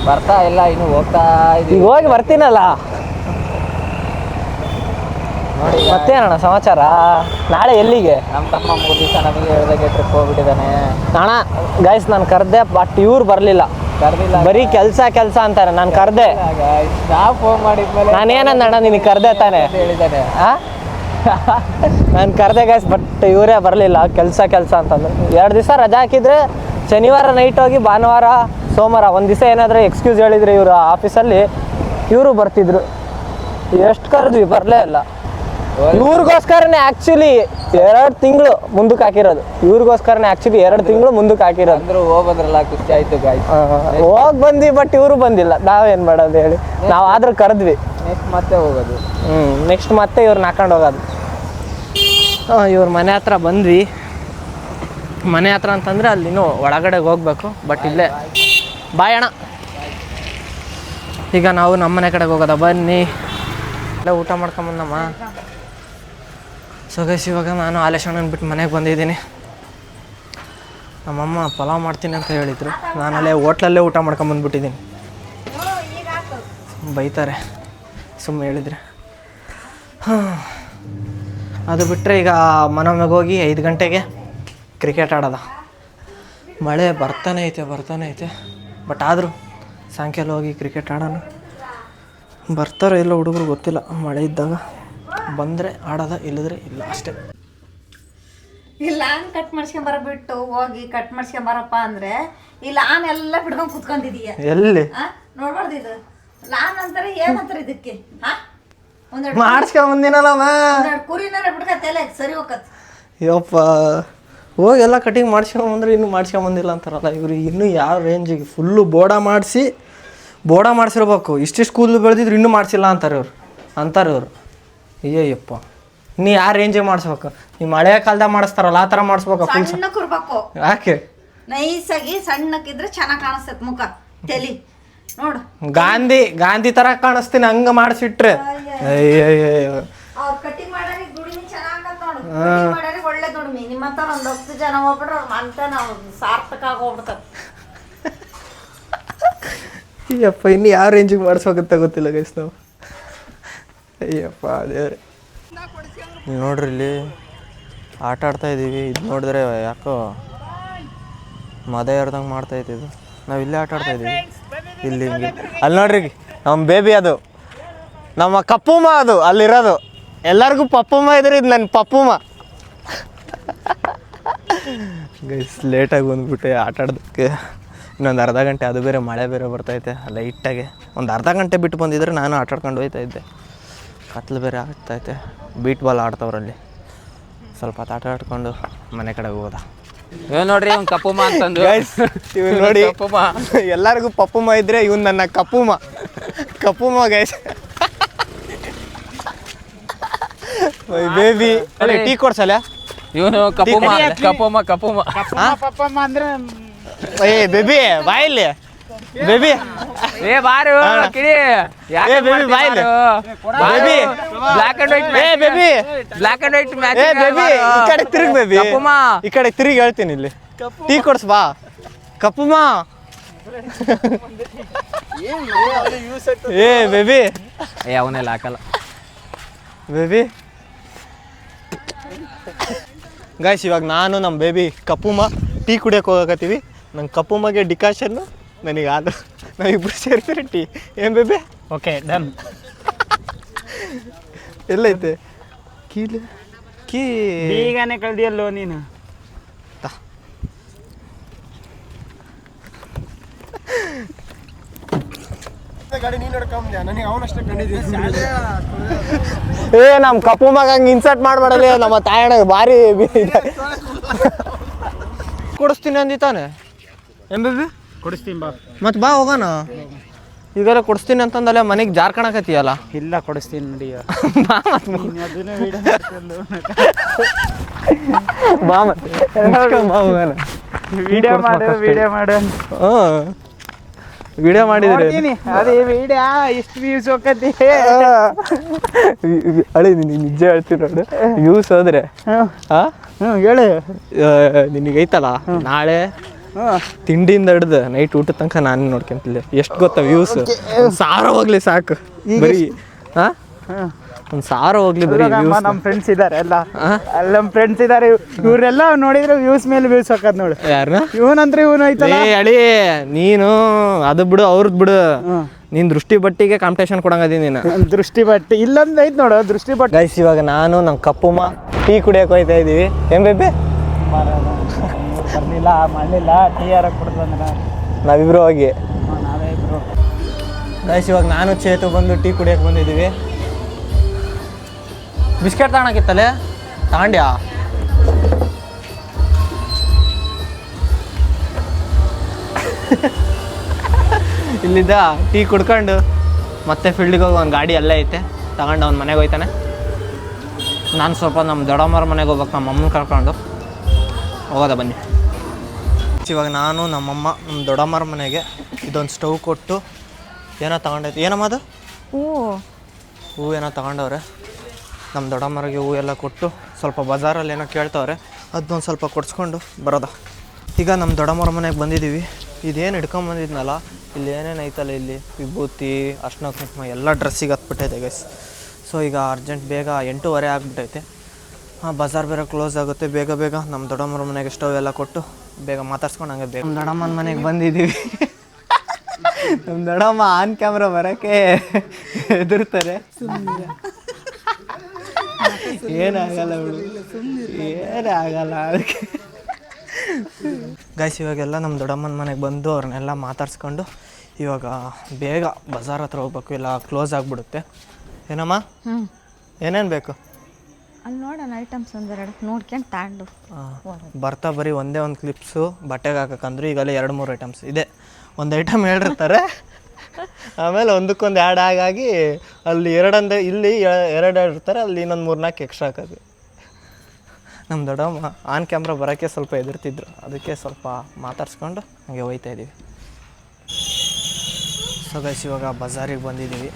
ಬರ್ತಾ ಇಲ್ಲ, ಇನ್ನು ಹೋಗ್ತಾ ಇದ್ದೀವಿ. ಈಗ ಹೋಗಿ ಬರ್ತೀನಲ್ಲ. ನೋಡಿ ಮತ್ತೇನಣ್ಣ ಸಮಾಚಾರ? ನಾಳೆ ಎಲ್ಲಿಗೆ? ನಮ್ಮ ತಮ್ಮ 3 ದಿವಸ ನಮಗೆ ಹೇಳ್ದಾಗೆ ಟ್ರಿಪ್ ಹೋಗ್ಬಿಟ್ಟಿದ್ದಾನೆ. ಅಣ್ಣ ಗೈಸ್ ನಾನು ಕರೆದೆ, ಬಟ್ ಇವ್ರು ಬರಲಿಲ್ಲ. ಬರೀ ಕೆಲಸ ಅಂತಾರೆ. ನಾನು ಕರೆದೆ, ನಾವು ಫೋನ್ ಮಾಡಿದ್ಮೇಲೆ ನಾನೇನಂದಣ್ಣ ನಿನಗೆ ಕರೆದೆ ತಾನೆ ಹೇಳಿದ್ದಾನೆ. ನಾನು ಕರೆದೆ ಗೈಸ್, ಬಟ್ ಇವರೇ ಬರಲಿಲ್ಲ. ಕೆಲಸ ಅಂತಂದ್ರೆ 2 ದಿವಸ ರಜಾ ಹಾಕಿದರೆ ಶನಿವಾರ ನೈಟ್ ಹೋಗಿ ಭಾನುವಾರ ಸೋಮವಾರ ಒಂದು ದಿವಸ ಏನಾದರೂ ಎಕ್ಸ್ಕ್ಯೂಸ್ ಹೇಳಿದರೆ ಇವರು ಆಫೀಸಲ್ಲಿ ಇವರು ಬರ್ತಿದ್ರು. ಎಷ್ಟು ಕರೆದ್ವಿ ಬರಲೇ ಇಲ್ಲ. ಇವ್ರಿಗೋಸ್ಕರನೇ ಆ್ಯಕ್ಚುಲಿ 2 ತಿಂಗಳು ಮುಂದಕ್ಕೆ ಹಾಕಿರೋದು. ಇವ್ರಿಗೋಸ್ಕರನೇ ಆ್ಯಕ್ಚುಲಿ 2 ತಿಂಗಳು ಮುಂದಕ್ಕೆ ಹಾಕಿರೋದು. ಅಂದರೂ ಹೋಗೋದ್ರಲ್ಲ, ಖುಷಿ ಆಯಿತು ಗಾಯ್ಸ್. ಹೋಗಿ ಬಂದ್ವಿ, ಬಟ್ ಇವರು ಬಂದಿಲ್ಲ. ನಾವೇನು ಮಾಡೋದು ಹೇಳಿ? ನಾವು ಆದರೂ ಕರೆದ್ವಿ. ನೆಕ್ಸ್ಟ್ ಮತ್ತೆ ಹೋಗೋದು. ನೆಕ್ಸ್ಟ್ ಮತ್ತೆ ಇವ್ರನ್ನ ಹಾಕೊಂಡು ಹೋಗೋದು. ಇವ್ರ ಮನೆ ಹತ್ರ ಬಂದ್ವಿ. ಮನೆ ಹತ್ರ ಅಂತಂದರೆ ಅಲ್ಲಿನೂ ಒಳಗಡೆ ಹೋಗ್ಬೇಕು, ಬಟ್ ಇಲ್ಲೇ ಬಾಯ್ ಅಣ್ಣ. ಈಗ ನಾವು ನಮ್ಮ ಮನೆ ಕಡೆಗೆ ಹೋಗೋದ. ಬನ್ನಿ ಎಲ್ಲ ಊಟ ಮಾಡ್ಕೊಂಬಂದಮ್ಮ. ಸೊ ಗೈಸ್ ಇವಾಗ ನಾನು ಆಲೇಶಣ್ಣನ ಬಿಟ್ಟು ಮನೆಗೆ ಬಂದಿದ್ದೀನಿ. ನಮ್ಮಮ್ಮ ಪಲಾವ್ ಮಾಡ್ತೀನಿ ಅಂತ ಹೇಳಿದರು. ನಾನಲ್ಲೇ ಹೋಟ್ಲಲ್ಲೇ ಊಟ ಮಾಡ್ಕೊಂಬಂದ್ಬಿಟ್ಟಿದ್ದೀನಿ. ಬೈತಾರೆ ಸುಮ್ಮನೆ ಹೇಳಿದರೆ. ಅದು ಬಿಟ್ಟರೆ ಈಗ ಮನೆಗೆ ಹೋಗಿ 5 ಗಂಟೆಗೆ ಕ್ರಿಕೆಟ್ ಆಡೋದ. ಮಳೆ ಬರ್ತಾನೆ ಐತೆ ಬಟ್ ಆದರೂ ಸಾಯಂಕಾಲ ಹೋಗಿ ಕ್ರಿಕೆಟ್ ಆಡೋಣ. ಬರ್ತಾರೋ ಇಲ್ಲ ಹುಡುಗರು ಗೊತ್ತಿಲ್ಲ. ಮಳೆ ಇದ್ದಾಗ ಬಂದರೆ ಆಡೋದ, ಇಲ್ಲದ್ರೆ ಇಲ್ಲ ಅಷ್ಟೇ. ಇಲ್ಲ ಕಟ್ ಮಾಡ್ಸ್ಕೊಂಬರಬಿಟ್ಟು ಹೋಗಿ ಕಟ್ ಮಾಡ್ಸ್ಕೊಂಬರಪ್ಪ ಅಂದ್ರೆ ಇಲ್ಲ ಆನ್ ಎಲ್ಲ ಬಿಡ್ಕೊಂಡು ಕುತ್ಕೊಂಡಿದೀಯ. ಎಲ್ಲಿ ನೋಡ್ಬಾರ್ದು ಇದು ಲಾನ್ ಅಂತಾರೆ. ಏನಂತಾರೆ ಇದಕ್ಕೆ? ಮಾಡಿಸ್ಕೊಂಬಂದಿನಲ್ಲಮ್ಮ. ಕುರಿನಾರ ಬಿಡ್ಕತ್ತಲ್ಲ ಸರಿ ಹೋಗತ್. ಯಪ್ಪ ಹೋಗಿ ಎಲ್ಲ ಕಟಿಂಗ್ ಮಾಡ್ಸ್ಕೊಂಬಂದ್ರೆ ಇನ್ನೂ ಮಾಡ್ಸ್ಕೊಂಬಂದಿಲ್ಲ ಅಂತಾರಲ್ಲ ಇವರು. ಇನ್ನೂ ಯಾವ ರೇಂಜಿಗೆ ಫುಲ್ಲು ಬೋಡ ಮಾಡಿಸಿರ್ಬೇಕು. ಇಷ್ಟಿಷ್ಟು ಕೂದಲು ಬೆಳೆದಿದ್ರು ಇನ್ನೂ ಮಾಡಿಸಿಲ್ಲ ಅಂತಾರೆ ಇವರು. ಅಯ್ಯಪ್ಪ ನೀ ಯಾವ ರೇಂಜಿಗೆ ಮಾಡಿಸ್ಬೇಕು? ನೀವು ಮಳೆಯ ಕಾಲದಾಗ ಮಾಡಿಸ್ತಾರಲ್ಲ ಆ ಥರ ಮಾಡಿಸ್ಬೇಕು. ಸಣ್ಣಕ್ಕೆ ಇರ್ಬೇಕು. ಯಾಕೆ ನೈಸಾಗಿ ಸಣ್ಣಕ್ಕಿದ್ರೆ ಚೆನ್ನಾಗಿ ಕಾಣಿಸ್ತೈತೆ ಮುಖ ತಲಿ. ನೋಡು ಗಾಂಧಿ ಥರ ಕಾಣಿಸ್ತೀನಿ ಹಂಗೆ ಮಾಡಿಸಿಟ್ರೆ. ಅಯ್ಯಯ್ಯೋ ಅವ್ರು ಕಟಿಂಗ್ ಮಾಡೋರಿಗೆ ದುಡಿಮೆ ಚೆನ್ನಾಗತ್ ನೋಡು. ಕಟಿಂಗ್ ಮಾಡೋರಿಗೆ ಒಳ್ಳೆ ದುಡಿಮೆ. ನಿಮ್ಮ ಹತ್ರ ಒಂದು 10 ಜನ ಹೋಗ್ಬಿಟ್ರೆ ಅವ್ರ ಅಂತ ನಾವು ಸಾರ್ಥಕ ಆಗೋಗ್ಬಿಡ್ತಾರೆ. ಅಯ್ಯಪ್ಪ ಇನ್ನು ಯಾವ ರೇಂಜಿಗೆ ಮಾಡಿಸ್ಬೇಕಂತ ಗೊತ್ತಿಲ್ಲ ಗೈಸ್ ನಾವು. ಅಯ್ಯಪ್ಪ ದೇವ್ರೆ. ನೋಡ್ರಿ ಇಲ್ಲಿ ಆಟ ಆಡ್ತಾಯಿದ್ದೀವಿ. ಇದು ನೋಡಿದ್ರೆ ಯಾಕೋ ಮದ ಏರ್ದಂಗೆ ಮಾಡ್ತಾಯಿತ್ತು. ಇದು ನಾವು ಇಲ್ಲೇ ಆಟ ಆಡ್ತಾಯಿದ್ದೀವಿ. ಇಲ್ಲಿ ಹಿಂಗೆ ಅಲ್ಲಿ ನೋಡ್ರಿ ನಮ್ಮ ಬೇಬಿ, ಅದು ನಮ್ಮ ಕಪ್ಪುಮ್ಮ, ಅದು ಅಲ್ಲಿರೋದು. ಎಲ್ಲರಿಗೂ ಪಪ್ಪುಮ್ಮ ಇದ್ರೆ ಇದು ನನ್ನ ಪಪ್ಪುಮ್ಮ. ಗೈಸ್ ಲೇಟಾಗಿ ಬಂದುಬಿಟ್ಟೆ ಆಟ ಆಡೋದಕ್ಕೆ. ಇನ್ನೊಂದು ಅರ್ಧ ಗಂಟೆ, ಅದು ಬೇರೆ ಮಳೆ ಬೇರೆ ಬರ್ತೈತೆ ಲೈಟಾಗೆ. ಒಂದು ಅರ್ಧ ಗಂಟೆ ಬಿಟ್ಟು ಬಂದಿದ್ರೆ ನಾನು ಆಟ ಆಡ್ಕೊಂಡು ಹೋಗ್ತಾಯಿದ್ದೆ. ಕತ್ಲು ಬೇರೆ ಆಗ್ತೈತೆ. ಬೀಟ್ ಬಾಲ್ ಆಡ್ತವ್ರಲ್ಲಿ. ಸ್ವಲ್ಪ ಆಟ ಆಡ್ಕೊಂಡು ಮನೆ ಕಡೆಗೆ ಹೋದ. ನೋಡ್ರಿ ಅವ್ನು ಕಪ್ಪುಮ್ಮ ಅಂತಂದು. ಇವ್ನು ನೋಡಿ ಎಲ್ಲರಿಗೂ ಪಪ್ಪುಮ್ಮ ಇದ್ರೆ ಇವನು ನನ್ನ ಕಪ್ಪುಮ್ಮ ಗೈಸ್. ಬೇಬಿ ಟೀ ಕೊಡ್ಸಲ್ಲ ಇವನು ಕಪ್ಪುಮ್ಮ ಅಂದ್ರೆ ಏ ಬೇಬಿ ಬಾಯಿಲ್ಲಿ. ಬೇಬಿ ಏ ಬಾರು ಕಿಡಿ. ಏ ಬೇಬಿ ಬಾಯಿಲ್ಲಿ. Baby black and white. ಏ baby black and white match. ಏ ಬೇಬಿ ಈ ಕಡೆ ತಿರುಗಿ ಬೇಬಿ. ಈ ಕಡೆ ತಿರುಗಿ ಹೇಳ್ತೀನಿ. ಇಲ್ಲಿ ಟೀ ಕೊಡ್ಸ್ ಬಾ ಕಪ್ಪುಮ್ಮ. ಏ ಬೇಬಿ ಏ ಅವನ್ನೆಲ್ಲ ಹಾಕಲ್ಲ ಬೇಬಿ. ಗಾಯ್ಸ್ ಇವಾಗ ನಾನು ನಮ್ಮ ಬೇಬಿ ಕಪ್ಪುಮ್ಮ ಟೀ ಕುಡಿಯೋಕೆ ಹೋಗಕತ್ತೀವಿ. ನಂಗೆ ಕಪ್ಪುಮ್ಮಗೆ ಡಿಕಾಷನ್ನು, ನನಗೆ ಹಾಲು. ನಾವಿಬ್ಬರು ಸೇರ್ತೀರಿ ಟೀ. ಏನು ಬೇಬಿ? Okay done. ಎಲ್ಲೈತೆ ಕೀ ಈಗನೇ ಕಳ್ದಿಯಲ್ಲೋ ನೀನು. ಏ ನಮ್ಮ ಕಪ್ಪುಮ್ಮಗೆ ಹಂಗೆ ಇನ್ಸರ್ಟ್ ಮಾಡಬೇಡಲಿ. ನಮ್ಮ ತಾಯಣ್ಣಗೆ ಭಾರಿ ಕೊಡಿಸ್ತೀನಿ ಅಂದಿತಾನೆ. ಏನು ಬೇಬಿ? ಕೊಡಿಸ್ತೀನಿ ಬಾ. ಮತ್ತೆ ಬಾ ಹೋಗೋಣ. ಈಗೆಲ್ಲ ಕೊಡಿಸ್ತೀನಿ ಅಂತಂದಲ್ಲ ಮನೆಗೆ ಜಾರ್ಕಣಕತ್ತೀಯಲ್ಲ. ಇಲ್ಲ ಕೊಡಿಸ್ತೀನಿ ನೋಡಿ. ಬಾ ಮತ್ತೆ ಬಾ ಮತ್ತೆ ಬಾ ಹೋಗೋಣ. ವಿಡಿಯೋ ಮಾಡು. ಹಾಂ ವಿಡಿಯೋ ಮಾಡಿದ್ರೆ ಅದೇ ವಿಡಿಯೋ ಇಷ್ಟು ವ್ಯೂಸ್ ಹೋಗತಿ. ಅಳಿ ನೀನು ನಿಜ ಹೇಳ್ತೀನಿ ನೋಡು. ವ್ಯೂಸ್ ಹೋದ್ರೆ ಹೇಳು ನಿನಗೈತಲ್ಲ ನಾಳೆ ತಿಂಡಿಯಿಂದ ಹಿಡ್ದು ನೈಟ್ ಊಟದ ತನಕ ನಾನು ನೋಡ್ಕೊಂತಿಲ್ಲ. ಎಷ್ಟು ಗೊತ್ತಾ ವ್ಯೂಸ್? 1000 ಹೋಗ್ಲಿ ಸಾಕು. ಬರೀ ಹಾಂ 1000 ಹೋಗ್ಲಿ ಬರೀ. ನಮ್ಮ ಫ್ರೆಂಡ್ಸ್ ಇದ್ದಾರೆ ಎಲ್ಲ. ನಮ್ಮ ಫ್ರೆಂಡ್ಸ್ ಇದ್ದಾರೆ. ಇವರೆಲ್ಲ ನೋಡಿದ್ರೆ ವ್ಯೂಸ್ ಮೇಲೆ ವ್ಯೂಸ್ ಹಾಕದ್ ನೋಡು. ಯಾರನ್ನ? ಇವನಂದ್ರೆ ಇವನು ಐತಲ್ಲ. ಏ ಅಳಿ ನೀನು ಅದು ಬಿಡು, ಅವ್ರದ್ದು ಬಿಡು. ನೀನು ದೃಷ್ಟಿ ಬಟ್ಟಿಗೆ ಕಾಂಪಿಟೇಷನ್ ಕೊಡಂಗದಿ ನೀನು. ದೃಷ್ಟಿ ಬಟ್ಟೆ ಇಲ್ಲೊಂದು ಐತೆ ನೋಡು ದೃಷ್ಟಿ ಬಟ್ಟೆ. ಗೈಸ್ ಇವಾಗ ನಾನು ನಮ್ಮ ಕಪ್ಪುಮ್ಮ ಟೀ ಕುಡಿಯೋಕೆ ಹೋಗ್ತಾ ಇದ್ದೀವಿ. ಏನು ಬೇಬಿ? ಬರ್ಲಿಲ್ಲ ಮಾಡಲಿಲ್ಲ ಟೀ ಯಾರಕ್ಕೆ ಕೊಡ್ತಂದ್ರೆ ನಾವಿಬ್ರು ಹೋಗಿ. ನಾವೇ ಇಬ್ರು. ಗೈಸ್ ಇವಾಗ ನಾನು ಚೇತು ಬಂದು ಟೀ ಕುಡಿಯೋಕೆ ಬಂದಿದ್ದೀವಿ. ಬಿಸ್ಕೆಟ್ ತಗೊಳಕಿತ್ತಲ್ಲೇ ತಗೊಂಡ್ಯಾ? ಇಲ್ಲಿದ್ದ ಟೀ ಕುಡ್ಕೊಂಡು ಮತ್ತೆ ಫೀಲ್ಡಿಗೆ ಹೋಗಿ ಒಂದು ಗಾಡಿ ಅಲ್ಲೇ ಐತೆ ತಗೊಂಡು ಅವ್ನ ಮನೆಗೆ ಹೋಯ್ತಾನೆ. ನಾನು ಸ್ವಲ್ಪ ನಮ್ಮ ದೊಡ್ಡಮ್ಮರ ಮನೆಗೆ ಹೋಗ್ಬೇಕು, ನಮ್ಮ ಅಮ್ಮನ ಕರ್ಕೊಂಡು ಹೋಗೋದ ಬನ್ನಿ. ಇವಾಗ ನಾನು ನಮ್ಮಮ್ಮ ನಮ್ಮ ದೊಡ್ಡಮ್ಮರ ಮನೆಗೆ ಇದೊಂದು ಸ್ಟವ್ ಕೊಟ್ಟು ಏನೋ ತಗೊಂಡೈತಿ. ಏನಮ್ಮ ಅದು? ಓ ಹೂವು ಏನೋ ತಗೊಂಡವ್ರೆ. ನಮ್ಮ ದೊಡ್ಡಮ್ಮರಿಗೆ ಹೂವು ಎಲ್ಲ ಕೊಟ್ಟು ಸ್ವಲ್ಪ ಬಜಾರಲ್ಲಿ ಏನೋ ಕೇಳ್ತವ್ರೆ, ಅದನ್ನೊಂದು ಸ್ವಲ್ಪ ಕೊಡ್ಸ್ಕೊಂಡು ಬರೋದ. ಈಗ ನಮ್ಮ ದೊಡ್ಡಮ್ಮರ ಮನೆಗೆ ಬಂದಿದ್ದೀವಿ. ಇದೇನು ಹಿಡ್ಕೊಂಬಂದಿದ್ನಲ್ಲ, ಇಲ್ಲಿ ಏನೇನು ಐತಲ್ಲ, ಇಲ್ಲಿ ವಿಭೂತಿ, ಅರ್ಶಿನ ಕುಂಕುಮ ಎಲ್ಲ ಡ್ರೆಸ್ಸಿಗೆ ಹತ್ಬಿಟ್ಟೈತೆ ಗೈಸ್. ಸೊ ಈಗ ಅರ್ಜೆಂಟ್ ಬೇಗ 8:15 ಆಗಿಬಿಟ್ಟೈತೆ. ಬಜಾರ್ ಬೇರೆ ಕ್ಲೋಸ್ ಆಗುತ್ತೆ. ಬೇಗ ಬೇಗ ನಮ್ಮ ದೊಡ್ಡಮ್ಮರ ಮನೆಗೆ ಸ್ಟವ್ ಎಲ್ಲ ಕೊಟ್ಟು ಬೇಗ ಮಾತಾಡ್ಸ್ಕೊಂಡು ಹಂಗೆ ಬೇಗ ನಮ್ಮ ದೊಡ್ಡಮ್ಮನ ಮನೆಗೆ ಬಂದಿದ್ದೀವಿ. ನಮ್ಮ ದೊಡ್ಡಮ್ಮ ಆನ್ ಕ್ಯಾಮ್ರಾ ಬರೋಕ್ಕೆ ಹೆದರ್ತಾರೆ. ಏನಾಗಲ್ಲ ಬಿಡು, ಏನೇ ಆಗಲ್ಲ ಅದಕ್ಕೆ. ಗೈಸ್ ಇವಾಗೆಲ್ಲ ನಮ್ಮ ದೊಡ್ಡಮ್ಮನ ಮನೆಗೆ ಬಂದು ಅವ್ರನ್ನೆಲ್ಲ ಮಾತಾಡ್ಸ್ಕೊಂಡು ಇವಾಗ ಬೇಗ ಬಜಾರ್ ಹತ್ರ ಹೋಗ್ಬೇಕು, ಇಲ್ಲ ಕ್ಲೋಸ್ ಆಗಿಬಿಡುತ್ತೆ. ಏನಮ್ಮ ಏನೇನು ಬೇಕು ಅಲ್ಲಿ ನೋಡೋಣ ಐಟಮ್ಸ್ ಒಂದೆರಡು ನೋಡ್ಕೊಂಡು ತಗೊಂಡು ಬರ್ತಾ ಬರೀ ಒಂದೇ ಒಂದು ಕ್ಲಿಪ್ಸು ಬಟ್ಟೆಗೆ ಹಾಕಕ್ಕಂದ್ರು ಈಗಲೇ 2-3 ಐಟಮ್ಸ್ ಇದೆ. ಒಂದು ಐಟಮ್ ಹೇಳಿರ್ತಾರೆ, ಆಮೇಲೆ ಒಂದಕ್ಕೊಂದು ಆಗಿ ಅಲ್ಲಿ ಇಲ್ಲಿ 2 ಇರ್ತಾರೆ, ಅಲ್ಲಿ ಇನ್ನೊಂದು 3-4 ಎಕ್ಸ್ಟ್ರಾ ಹಾಕೋದು. ನಮ್ಮ ದೊಡ್ಡಮ್ಮ ಆನ್ ಕ್ಯಾಮ್ರಾ ಬರೋಕ್ಕೆ ಸ್ವಲ್ಪ ಹೆದರ್ತಿದ್ರು, ಅದಕ್ಕೆ ಸ್ವಲ್ಪ ಮಾತಾಡ್ಸ್ಕೊಂಡು ಹಾಗೆ ಹೋಗ್ತಾ ಇದ್ದೀವಿ. ಸೊ ಗೈಸ್ ಇವಾಗ ಬಜಾರಿಗೆ ಬಂದಿದ್ದೀವಿ.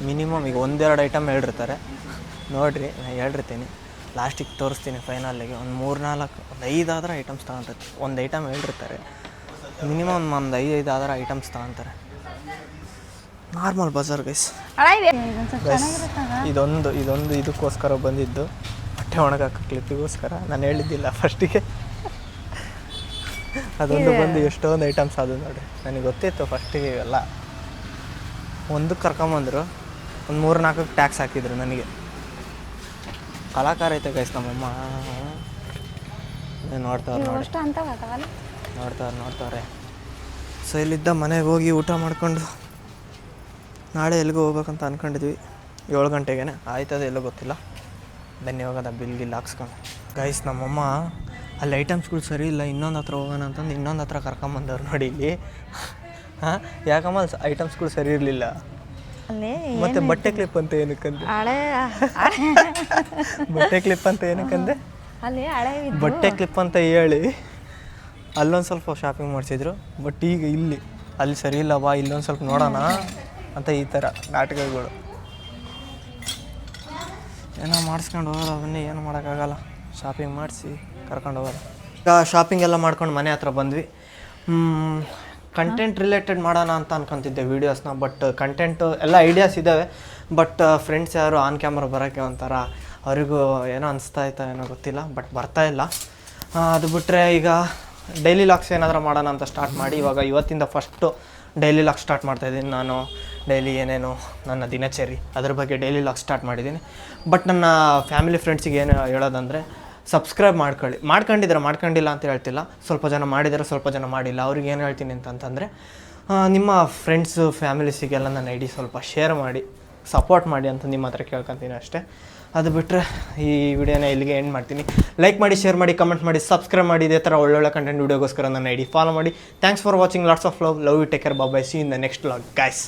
ಮಿನಿಮಮ್ ಈಗ 1-2 ಐಟಮ್ ಹೇಳಿರ್ತಾರೆ, ನೋಡಿರಿ ನಾನು ಹೇಳಿರ್ತೀನಿ, ಲಾಸ್ಟಿಗೆ ತೋರಿಸ್ತೀನಿ ಫೈನಲ್ಲಿಗೆ. ಒಂದು 3-4 ಒಂದು 5 ಆದ್ರೆ ಐಟಮ್ಸ್ ತಗೊಂತಾರೆ. ಒಂದು ಐಟಮ್ ಹೇಳಿರ್ತಾರೆ, ಮಿನಿಮಮ್ ಒಂದು 5 ಆದ್ರೆ ಐಟಮ್ಸ್ ತಗೊತಾರೆ. Normal Bazaar guys. ಇದೊಂದು ಇದಕ್ಕೋಸ್ಕರ ಬಂದಿದ್ದು, ಬಟ್ಟೆ ಒಣಗಾಕ ಕ್ಲಿಪ್ಪಿಗೋಸ್ಕರ. ನಾನು ಹೇಳಿದ್ದಿಲ್ಲ ಫಸ್ಟಿಗೆ, ಅದೊಂದು ಬಂದು ಎಷ್ಟೊಂದು ಐಟಮ್ಸ್ ಅದು ನೋಡಿ. ನನಗೆ ಗೊತ್ತಿತ್ತು ಫಸ್ಟಿಗೆ ಇವೆಲ್ಲ. ಒಂದಕ್ಕೆ ಕರ್ಕೊಂಬಂದರು, ಒಂದು 3-4 ಟ್ಯಾಕ್ಸ್ ಹಾಕಿದ್ರು ನನಗೆ. ಕಲಾಕಾರ ಐತೆ ಗೈಸ್ ನಮ್ಮಮ್ಮ. ನೋಡ್ತಾವ್ರೆ. ಸೊ ಇಲ್ಲಿದ್ದ ಮನೆಗೆ ಹೋಗಿ ಊಟ ಮಾಡ್ಕೊಂಡು ನಾಳೆ ಎಲ್ಲಿಗೂ ಹೋಗ್ಬೇಕಂತ ಅಂದ್ಕೊಂಡಿದ್ವಿ. 7 ಗಂಟೆಗೆ ಆಯ್ತದೆ, ಎಲ್ಲೋ ಗೊತ್ತಿಲ್ಲ. ಬನ್ನಿ ಹೋಗೋದ ಬಿಲ್ ಹಾಕ್ಸ್ಕೊಂಡು. ಗೈಸ್ ನಮ್ಮಮ್ಮ ಅಲ್ಲಿ ಐಟಮ್ಸ್ಗಳು ಸರಿ ಇಲ್ಲ, ಇನ್ನೊಂದು ಹತ್ರ ಹೋಗೋಣ ಅಂತಂದು ಇನ್ನೊಂದು ಹತ್ರ ಕರ್ಕೊಂಬಂದವ್ರು ನೋಡಿ ಇಲ್ಲಿ. ಯಾಕಮ್ಮ ಐಟಮ್ಸ್ಗಳು ಸರಿ ಇರಲಿಲ್ಲ. ಮತ್ತೆ ಬಟ್ಟೆ ಕ್ಲಿಪ್ ಅಂತ ಏನಕ್ಕಂದೆ? ಬಟ್ಟೆ ಕ್ಲಿಪ್ ಅಂತ ಏನಕ್ಕಂದೆ? ಬಟ್ಟೆ ಕ್ಲಿಪ್ ಅಂತ ಹೇಳಿ ಅಲ್ಲೊಂದು ಸ್ವಲ್ಪ ಶಾಪಿಂಗ್ ಮಾಡಿಸಿದ್ರು. ಬಟ್ ಈಗ ಅಲ್ಲಿ ಸರಿ ಇಲ್ಲ, ಬಾ ಇಲ್ಲೊಂದು ಸ್ವಲ್ಪ ನೋಡೋಣ ಅಂತ ಈ ಥರ ನಾಟಕಗಳು ಏನೋ ಮಾಡಿಸ್ಕೊಂಡು ಹೋಗೋದು. ಬನ್ನಿ, ಏನು ಮಾಡೋಕ್ಕಾಗಲ್ಲ, ಶಾಪಿಂಗ್ ಮಾಡಿಸಿ ಕರ್ಕೊಂಡು ಹೋಗೋದು. ಈಗ ಶಾಪಿಂಗ್ ಎಲ್ಲ ಮಾಡ್ಕೊಂಡು ಮನೆ ಹತ್ರ ಬಂದ್ವಿ. ಕಂಟೆಂಟ್ ರಿಲೇಟೆಡ್ ಮಾಡೋಣ ಅಂತ ಅನ್ಕೊತಿದ್ದೆ ವೀಡಿಯೋಸ್ನ. ಬಟ್ ಕಂಟೆಂಟು ಎಲ್ಲ ಐಡಿಯಾಸ್ ಇದ್ದಾವೆ, ಬಟ್ ಫ್ರೆಂಡ್ಸ್ ಯಾರು ಆನ್ ಕ್ಯಾಮ್ರಾ ಬರೋಕ್ಕೆ ಒಂಥರ ಅವರಿಗೂ ಏನೋ ಅನಿಸ್ತಾ ಇತ್ತು, ಏನೋ ಗೊತ್ತಿಲ್ಲ, ಬಟ್ ಬರ್ತಾಯಿಲ್ಲ. ಅದು ಬಿಟ್ಟರೆ ಈಗ ಡೈಲಿ ಲಾಗ್ಸ್ ಏನಾದರೂ ಮಾಡೋಣ ಅಂತ ಸ್ಟಾರ್ಟ್ ಮಾಡಿ ಇವತ್ತಿಂದ ಫಸ್ಟು ಡೈಲಿ ಲಾಗ್ ಸ್ಟಾರ್ಟ್ ಮಾಡ್ತಾಯಿದ್ದೀನಿ. ನಾನು ಡೈಲಿ ಏನೇನು ನನ್ನ ದಿನಚರಿ ಅದ್ರ ಬಗ್ಗೆ ಡೈಲಿ ಲಾಗ್ ಸ್ಟಾರ್ಟ್ ಮಾಡಿದ್ದೀನಿ. ಬಟ್ ನನ್ನ ಫ್ಯಾಮಿಲಿ ಫ್ರೆಂಡ್ಸಿಗೆ ಏನು ಹೇಳೋದಂದರೆ, ಸಬ್ಸ್ಕ್ರೈಬ್ ಮಾಡ್ಕೊಂಡಿಲ್ಲ ಅಂತ ಹೇಳ್ತಿಲ್ಲ. ಸ್ವಲ್ಪ ಜನ ಮಾಡಿದ್ದಾರೆ, ಸ್ವಲ್ಪ ಜನ ಮಾಡಿಲ್ಲ. ಅವ್ರಿಗೆ ಏನು ಹೇಳ್ತೀನಿ ಅಂತಂದರೆ, ನಿಮ್ಮ ಫ್ರೆಂಡ್ಸು ಫ್ಯಾಮಿಲೀಸಿಗೆಲ್ಲ ನನ್ನ ಐಡಿ ಸ್ವಲ್ಪ ಶೇರ್ ಮಾಡಿ, ಸಪೋರ್ಟ್ ಮಾಡಿ ಅಂತ ನಿಮ್ಮ ಹತ್ರ ಕೇಳ್ಕೊತೀನಿ ಅಷ್ಟೇ. ಅದು ಬಿಟ್ಟರೆ ಈ ವಿಡಿಯೋನ ಇಲ್ಲಿಗೆ ಎಂಡ್ ಮಾಡ್ತೀನಿ. ಲೈಕ್ ಮಾಡಿ, ಶೇರ್ ಮಾಡಿ, ಕಮೆಂಟ್ ಮಾಡಿ, ಸಬ್ಸ್ಕ್ರೈಬ್ ಮಾಡಿ. ಇದೇ ಥರ ಒಳ್ಳೊಳ್ಳೆ ಕಂಟೆಂಟ್ ವೀಡಿಯೋಗೋಸ್ಕರ ನನ್ನ ಐಡಿ ಫಾಲೋ ಮಾಡಿ. Thanks for watching. Lots of love you, take care, bye, see in the next vlog guys.